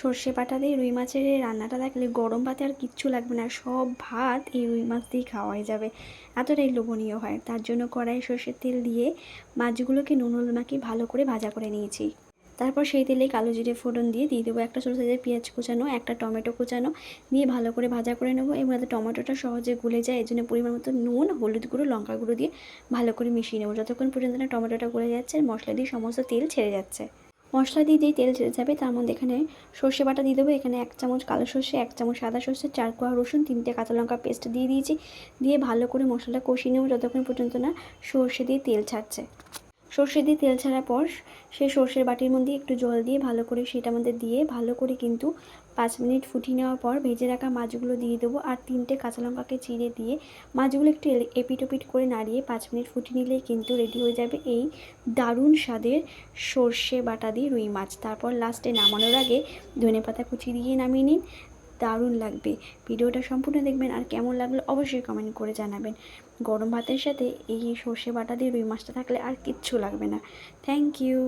সর্ষে বাটা দিয়ে রুই মাছের এই রান্নাটা থাকলে গরম ভাতে আর কিচ্ছু লাগবে না, সব ভাত এই রুই মাছ দিয়েই খাওয়া হয়ে যাবে, এতটাই লোভনীয় হয়। তার জন্য কড়াইয়ে সর্ষের তেল দিয়ে মাছগুলোকে নুন হলুদ মাখিয়ে ভালো করে ভাজা করে নিয়েছি। তারপর সেই তেলে কালো জিরে ফোড়ন দিয়ে দেবো একটা ছোটো সাইজের পেঁয়াজ কুচানো, একটা টমেটো কুচানো, দিয়ে ভালো করে ভাজা করে নেবো। এবং যাতে টমেটোটা সহজে গলে যায় এর জন্য পরিমাণ মতো নুন, হলুদ গুঁড়ো, লঙ্কা গুঁড়ো দিয়ে ভালো করে মিশিয়ে নেবো যতক্ষণ পর্যন্ত না টমেটোটা গলে যাচ্ছে আর মশলা দিয়ে সমস্ত তেল ছেড়ে যাচ্ছে। মশলা দিয়ে যেই তেল ছেড়ে যাবে তার মধ্যে এখানে সর্ষে বাটা দিয়ে দেবো। এখানে 1 চামচ কালো সর্ষে, 1 চামচ সাদা সর্ষে, 4 কোয়া রসুন, 3টে কাঁচা লঙ্কা পেস্ট দিয়ে দিয়েছি। দিয়ে ভালো করে মশলাটা কষিয়ে নেবো যতক্ষণ পর্যন্ত না সর্ষে দিয়ে তেল ছাড়ছে। সর্ষে দিয়ে তেল ছাড়ার পর সেই সর্ষের বাটির মধ্যে একটু জল দিয়ে ভালো করে সেটার মধ্যে দিয়ে ভালো করে কিন্তু 5 মিনিট ফুটিয়ে নেওয়ার পর ভেজে রাখা মাছগুলো দিয়ে দেবো। আর 3টে কাঁচা লঙ্কাকে চিড়ে দিয়ে মাছগুলো একটু এপিট ওপিট করে নাড়িয়ে 5 মিনিট ফুটিয়ে নিলেই কিন্তু রেডি হয়ে যাবে এই দারুণ স্বাদের সর্ষে বাটা দিয়ে রুই মাছ। তারপর লাস্টে নামানোর আগে ধনেপাতা কুচি দিয়ে নামিয়ে নিন, দারুণ লাগবে। ভিডিওটা সম্পূর্ণ দেখবেন আর কেমন লাগলো অবশ্যই কমেন্ট করে জানাবেন। গরম ভাতের সাথে এই সর্ষে বাটা দিয়ে রুই মাছটা থাকলে আর কিচ্ছু লাগবে না। Thank you.